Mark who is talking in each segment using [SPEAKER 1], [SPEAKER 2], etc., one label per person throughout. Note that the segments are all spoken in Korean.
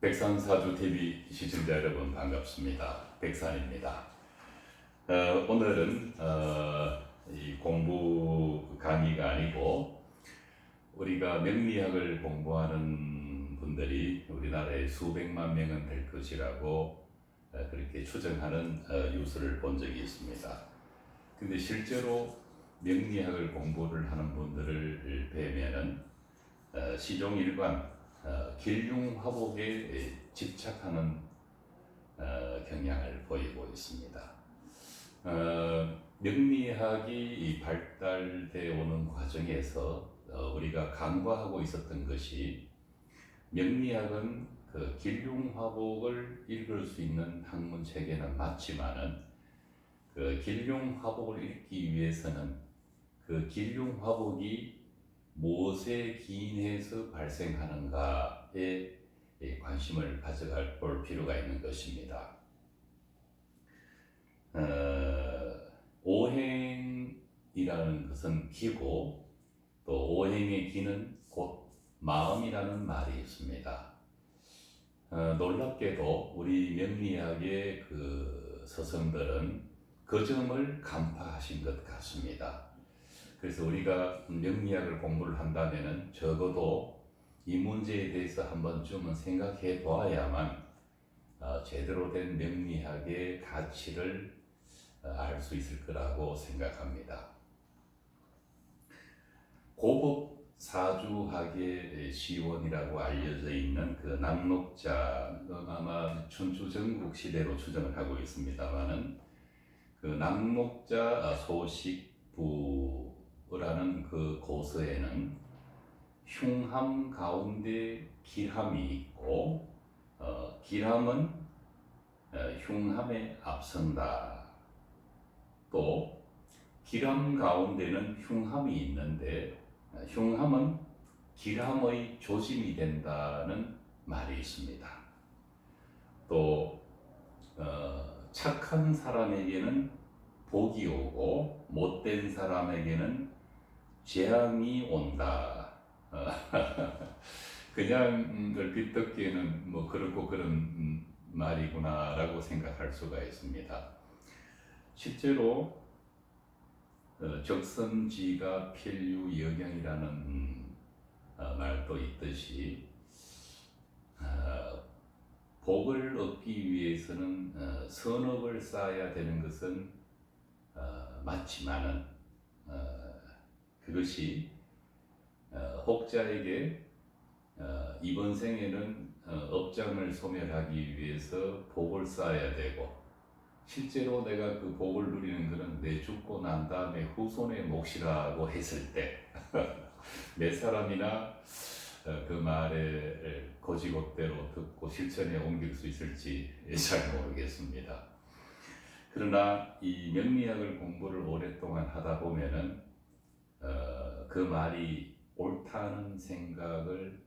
[SPEAKER 1] 백산사주 TV 시청자 여러분 반갑습니다. 백산입니다. 오늘은 이 공부 강의가 아니고 우리가 명리학을 공부하는 분들이 우리나라에 수백만 명은 될 것이라고 그렇게 추정하는 뉴스를 본 적이 있습니다. 근데 실제로 명리학을 공부를 하는 분들을 뵈면은 시종일관 길흉화복에 집착하는 경향을 보이고 있습니다. 명리학이 발달되어 오는 과정에서 우리가 간과하고 있었던 것이 명리학은 그 길흉화복을 읽을 수 있는 학문 체계는 맞지만은 그 길흉화복을 읽기 위해서는 그 길흉화복이 무엇에 기인해서 발생하는가에 관심을 가져갈 볼 필요가 있는 것입니다. 오행이라는 것은 기고 또 오행의 기는 곧 마음이라는 말이 있습니다. 놀랍게도 우리 명리학의 그 서성들은 그 점을 간파하신 것 같습니다. 그래서 우리가 명리학을 공부를 한다면은 적어도 이 문제에 대해서 한 번쯤은 생각해 보아야만 제대로 된 명리학의 가치를 알 수 있을 거라고 생각합니다. 고급 사주학의 시원이라고 알려져 있는 그 낙록자, 아마 춘추 전국 시대로 추정을 하고 있습니다만은 그 낙록자 소식부라는 그 고서에는 흉함 가운데 길함이 있고 길함은 흉함에 앞선다. 또 길함 가운데는 흉함이 있는데 흉함은 길함의 조짐이 된다는 말이 있습니다. 또 착한 사람에게는 복이 오고 못된 사람에게는 재앙이 온다. 그냥 얼핏 듣기에는 뭐 그렇고 그런 말이구나라고 생각할 수가 있습니다. 실제로 적선지가 필유역양이라는 말도 있듯이 복을 얻기 위해서는 선업을 쌓아야 되는 것은 맞지만은 그것이 혹자에게 이번 생에는 업장을 소멸하기 위해서 복을 쌓아야 되고 실제로 내가 그 복을 누리는 것은 내 죽고 난 다음에 후손의 몫이라고 했을 때 몇 사람이나 그 말을 고지고대로 듣고 실천에 옮길 수 있을지 잘 모르겠습니다. 그러나 이 명리학을 공부를 오랫동안 하다 보면은 그 말이 옳다는 생각을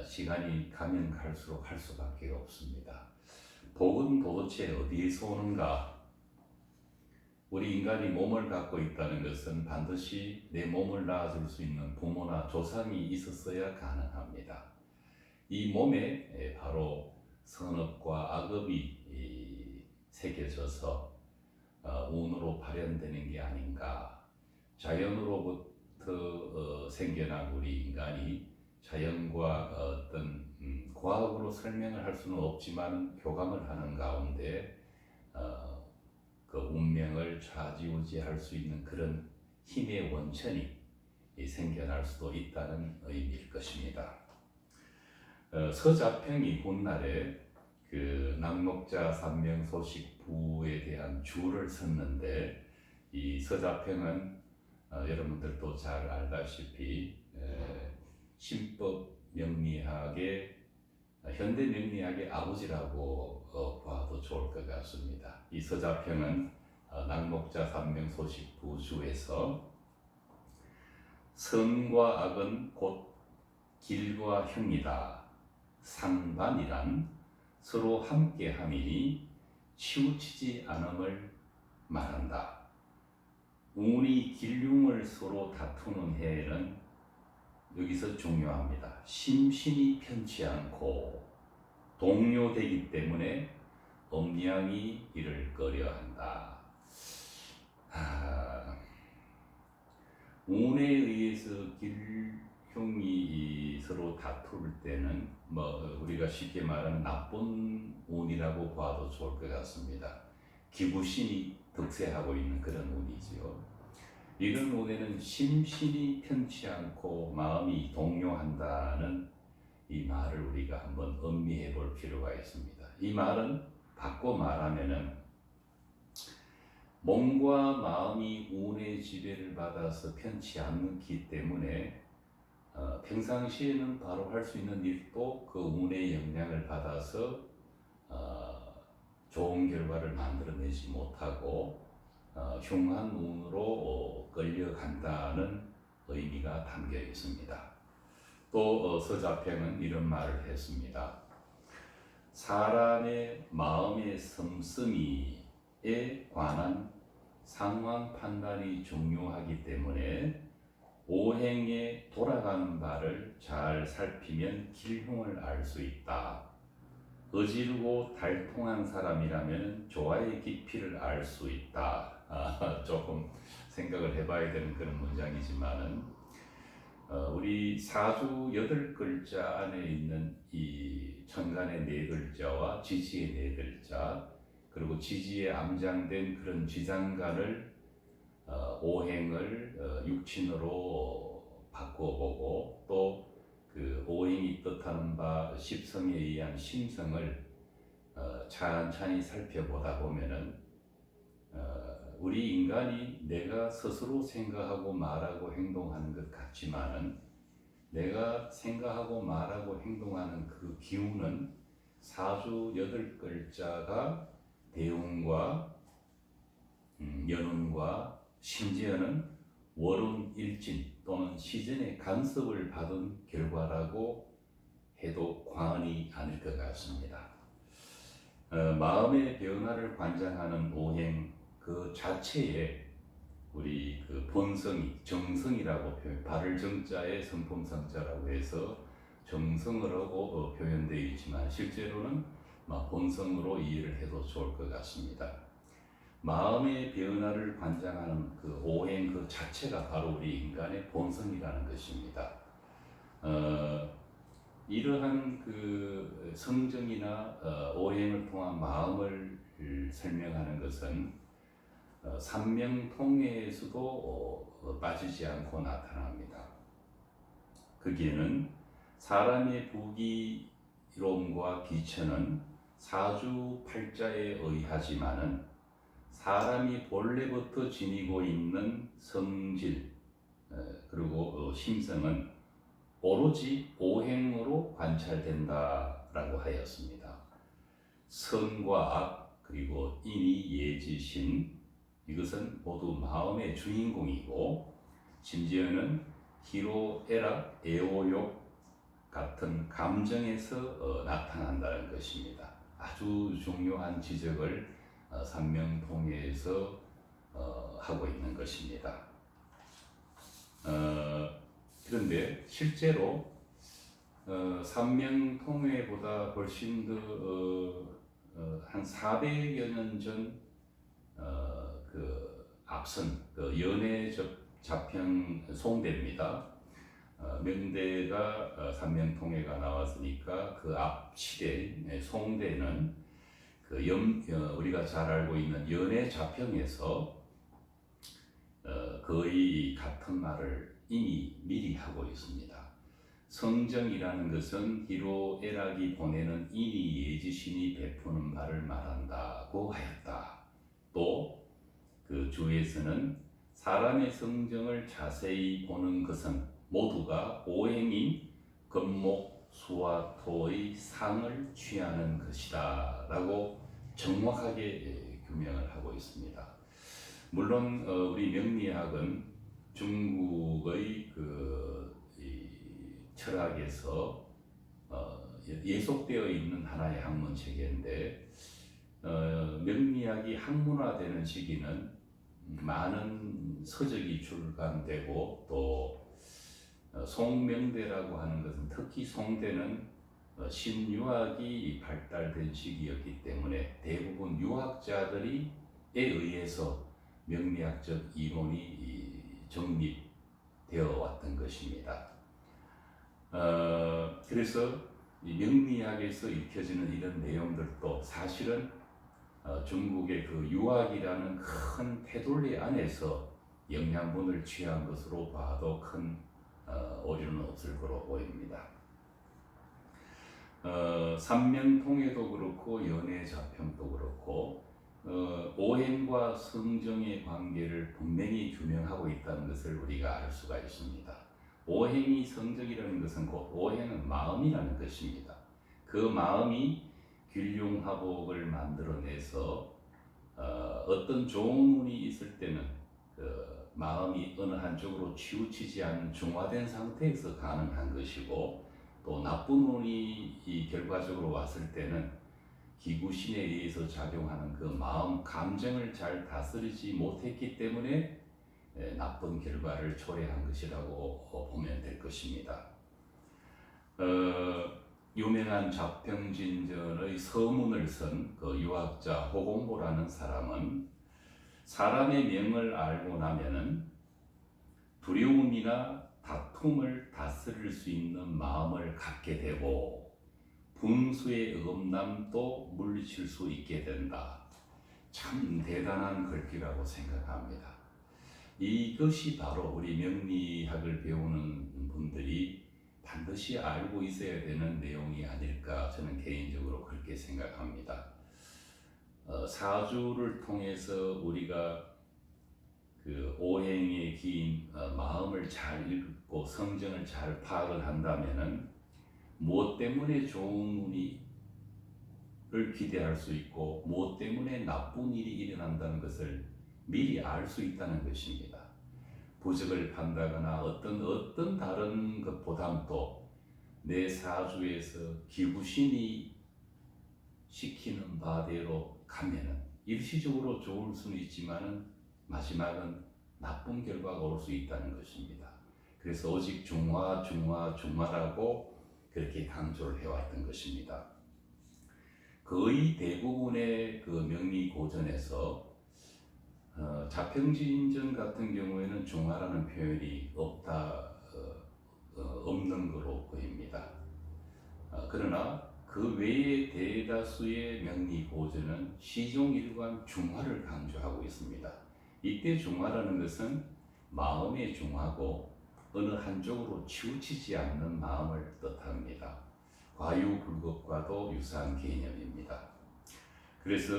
[SPEAKER 1] 시간이 가면 갈수록 할 수밖에 없습니다. 복은 도대체 어디에서 오는가? 우리 인간이 몸을 갖고 있다는 것은 반드시 내 몸을 낳아줄 수 있는 부모나 조상이 있었어야 가능합니다. 이 몸에 바로 선업과 악업이 새겨져서 운으로 발현되는 게 아닌가. 자연으로부터 생겨난 우리 인간이 자연과 어떤 과학으로 설명을 할 수는 없지만 교감을 하는 가운데 그 운명을 좌지우지할 수 있는 그런 힘의 원천이 생겨날 수도 있다는 의미일 것입니다. 서자평이 훗날에 그 낙록자 산명소식부에 대한 주를 썼는데 이 서자평은 여러분들도 잘 알다시피 신법 명리학의 현대 명리학의 아버지라고 봐도 좋을 것 같습니다. 이 서자평은 낙록자 산명소식부주에서 선과 악은 곧 길과 형이다. 상반이란 서로 함께함이니 치우치지 않음을 말한다. 운이 길흉을 서로 다투는 해에는 여기서 중요합니다. 심신이 편치 않고 동요되기 때문에 음양이 이를 꺼려한다. 운에 의해서 길흉이 서로 다툴 때는 우리가 쉽게 말하는 나쁜 운이라고 봐도 좋을 것 같습니다. 기부신이 득세하고 있는 그런 운이지요. 이런 운에는 심신이 편치 않고 마음이 동요한다는 이 말을 우리가 한번 음미해 볼 필요가 있습니다. 이 말은 바꿔 말하면은 몸과 마음이 운의 지배를 받아서 편치 않기 때문에 평상시에는 바로 할 수 있는 일도 그 운의 영향을 받아서 좋은 결과를 만들어내지 못하고 흉한 운으로 끌려간다는 의미가 담겨 있습니다. 또 서자평은 이런 말을 했습니다. 사람의 마음의 씀씀이에 관한 상황 판단이 중요하기 때문에 오행에 돌아가는 바를 잘 살피면 길흉을 알 수 있다. 어지르고 달통한 사람이라면 조화의 깊이를 알 수 있다. 조금 생각을 해봐야 되는 그런 문장이지만은 우리 사주 8글자 안에 있는 이 천간의 4글자와 지지의 4글자 그리고 지지에 암장된 그런 지장간을 오행을 육친으로 바꿔보고 또 그 오행이 뜻하는 바 십성에 의한 심성을 찬찬히 살펴보다 보면은 우리 인간이 내가 스스로 생각하고 말하고 행동하는 것 같지만은 내가 생각하고 말하고 행동하는 그 기운은 사주 8글자가 대운과 연운과 심지어는 월운 일진 또는 시즌의 간섭을 받은 결과라고 해도 과언이 아닐 것 같습니다. 마음의 변화를 관장하는 오행 그 자체에 우리 그 본성이 정성이라고 발을 정자에 성품성자라고 해서 정성을 하고 표현되어 있지만 실제로는 본성으로 이해를 해도 좋을 것 같습니다. 마음의 변화를 관장하는 그 오행 그 자체가 바로 우리 인간의 본성이라는 것입니다. 이러한 그 성정이나 오행을 통한 마음을 설명하는 것은 삼명통해에서도 빠지지 않고 나타납니다. 거기에는 사람의 부귀론과 기천은 사주팔자에 의하지만은 사람이 본래부터 지니고 있는 성질 그리고 심성은 오로지 오행으로 관찰된다라고 하였습니다. 선과 악 그리고 인이 예지신 이것은 모두 마음의 주인공이고 심지어는 희로애락 애오욕 같은 감정에서 나타난다는 것입니다. 아주 중요한 지적을 삼명통해에서 하고 있는 것입니다. 그런데 실제로 삼명통해보다 훨씬 더 한 400여 년 전 그 앞선 그 연해 자평 송대입니다. 명대가 삼명통해가 나왔으니까 그 앞 시대 송대는 우리가 잘 알고 있는 연해 자평에서 거의 같은 말을 이미 미리 하고 있습니다. 성정이라는 것은 희로애락이 보내는 인이 예지신이 베푸는 바를 말한다고 하였다. 또 그 주에서는 사람의 성정을 자세히 보는 것은 모두가 오행인 금목, 수와 토의 상을 취하는 것이다 라고 정확하게 규명을 하고 있습니다. 물론 우리 명리학은 중국의 철학에서 예속되어 있는 하나의 학문 체계인데 명리학이 학문화되는 시기는 많은 서적이 출간되고 또 송명대라고 하는 것은 특히 송대는 신유학이 발달된 시기였기 때문에 대부분 유학자들이 의해서 명리학적 이론이 정립되어 왔던 것입니다. 그래서 이 명리학에서 읽혀지는 이런 내용들도 사실은 중국의 그 유학이라는 큰 테두리 안에서 영양분을 취한 것으로 봐도 큰 오류는 없을 거로 보입니다. 삼명통해도 그렇고 연애자평도 그렇고 오행과 성정의 관계를 분명히 규명하고 있다는 것을 우리가 알 수가 있습니다. 오행이 성정이라는 것은 곧 오행은 마음이라는 것입니다. 그 마음이 균룡화복을 만들어내서 어떤 좋은 운이 있을 때는 그 마음이 어느 한쪽으로 치우치지 않는 중화된 상태에서 가능한 것이고, 또 나쁜 운이 결과적으로 왔을 때는 기구신에 의해서 작용하는 그 마음 감정을 잘 다스리지 못했기 때문에 나쁜 결과를 초래한 것이라고 보면 될 것입니다. 유명한 자평진전의 서문을 쓴 그 유학자 호공보라는 사람은 사람의 명을 알고 나면은 두려움이나 다툼을 다스릴 수 있는 마음을 갖게 되고 분수의 어긋남도 물리칠 수 있게 된다. 참 대단한 글귀라고 생각합니다. 이것이 바로 우리 명리학을 배우는 분들이 반드시 알고 있어야 되는 내용이 아닐까, 저는 개인적으로 그렇게 생각합니다. 사주를 통해서 우리가 그 오행의 기인 마음을 잘 읽고 성정을 잘 파악을 한다면은 무엇 때문에 좋은 운이를 기대할 수 있고 무엇 때문에 나쁜 일이 일어난다는 것을 미리 알 수 있다는 것입니다. 부적을 판다거나 어떤 다른 것보다도 내 사주에서 기구신이 시키는 바대로 가면은 일시적으로 좋을 수는 있지만은 마지막은 나쁜 결과가 올 수 있다는 것입니다. 그래서 오직 중화라고 그렇게 강조를 해왔던 것입니다. 거의 대부분의 그 명리 고전에서 자평진전 같은 경우에는 중화라는 표현이 없는 거로 보입니다. 그러나 그 외의 대다수의 명리 고전은 시종일관 중화를 강조하고 있습니다. 이때 중화라는 것은 마음의 중화고 어느 한쪽으로 치우치지 않는 마음을 뜻합니다. 과유불급과도 유사한 개념입니다. 그래서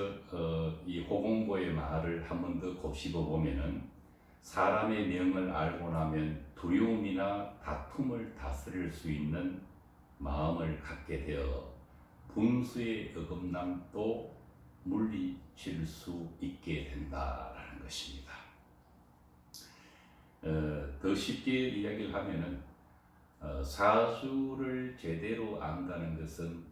[SPEAKER 1] 이 호공보의 말을 한 번 더 곱씹어 보면은 사람의 명을 알고 나면 두려움이나 다툼을 다스릴 수 있는 마음을 갖게 되어 분수의 어긋남도 물리칠 수 있게 된다라는 것입니다. 더 쉽게 이야기를 하면은 사주를 제대로 안다는 것은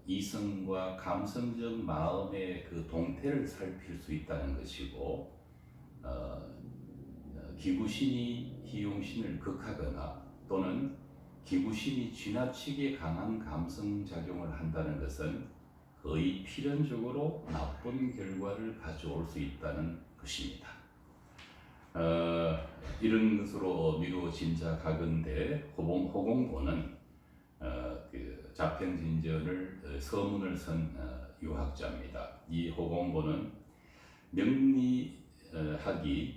[SPEAKER 1] 이성과 감성적 마음의 그 동태를 살필 수 있다는 것이고, 기구신이 희용신을 극하거나 또는 기구신이 지나치게 강한 감성작용을 한다는 것은 거의 필연적으로 나쁜 결과를 가져올 수 있다는 것입니다. 이런 것으로 미루어 짐작하건대 호공보는 그 자평진전을 서문을 쓴 유학자입니다. 이 호공보는 명리학이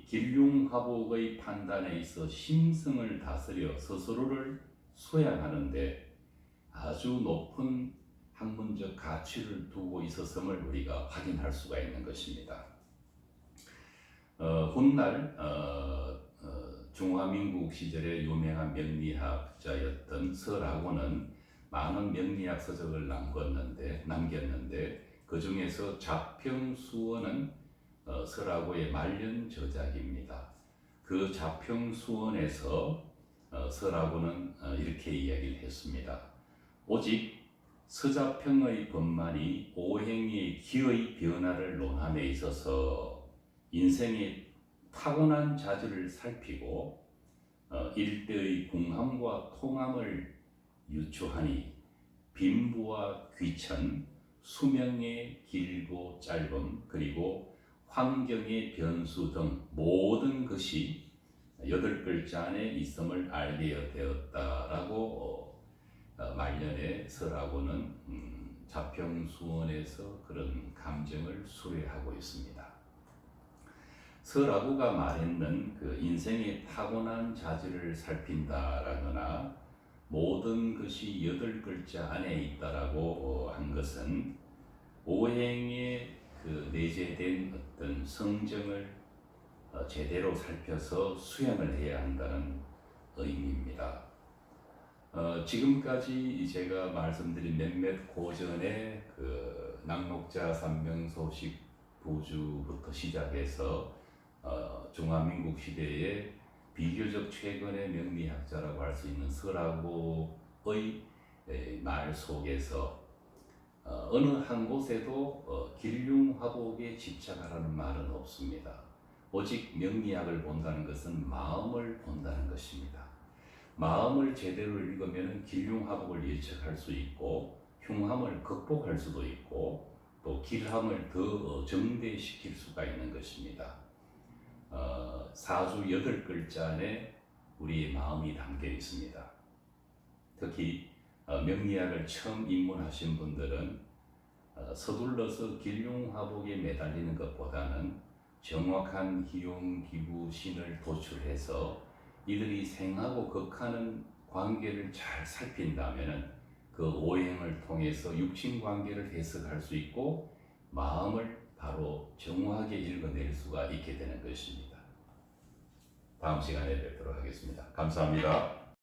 [SPEAKER 1] 길흉화복의 판단에 있어 심성을 다스려 스스로를 소양하는데 아주 높은 학문적 가치를 두고 있었음을 우리가 확인할 수가 있는 것입니다. 훗날 중화민국 시절의 유명한 명리학자였던 서라고는 많은 명리학 서적을 남겼는데 그 중에서 자평수원은 서라고의 말년 저작입니다. 그 자평수원에서 서라고는 이렇게 이야기를 했습니다. 오직 서자평의 법만이 오행의 기의 변화를 논함에 있어서 인생의 타고난 자질을 살피고 일대의 궁함과 통함을 유추하니 빈부와 귀천, 수명의 길고 짧음, 그리고 환경의 변수 등 모든 것이 8글자 안에 있음을 알게 되었다라고 말년에 설하고는 자평수원에서 그런 감정을 수레하고 있습니다. 설하고가 말했는 그 인생의 타고난 자질을 살핀다라거나 모든 것이 8글자 안에 있다라고 한 것은 오행에 그 내재된 어떤 성정을 제대로 살펴서 수행을 해야 한다는 의미입니다. 지금까지 제가 말씀드린 몇몇 고전의 그 낙록자 삼명소식 부주부터 시작해서 중화민국 시대의 비교적 최근의 명리학자라고 할 수 있는 설하고의 말 속에서 어느 한 곳에도 길흉화복에 집착하라는 말은 없습니다. 오직 명리학을 본다는 것은 마음을 본다는 것입니다. 마음을 제대로 읽으면 길흉화복을 예측할 수 있고 흉함을 극복할 수도 있고 또 길함을 더 정대시킬 수가 있는 것입니다. 사주 8글자 안에 우리의 마음이 담겨 있습니다. 특히 명리학을 처음 입문하신 분들은 서둘러서 길흉화복에 매달리는 것보다는 정확한 기용, 기구, 신을 도출해서 이들이 생하고 극하는 관계를 잘 살핀다면 그 오행을 통해서 육신 관계를 해석할 수 있고 마음을 바로 정확하게 읽어낼 수가 있게 되는 것입니다. 다음 시간에 뵙도록 하겠습니다. 감사합니다.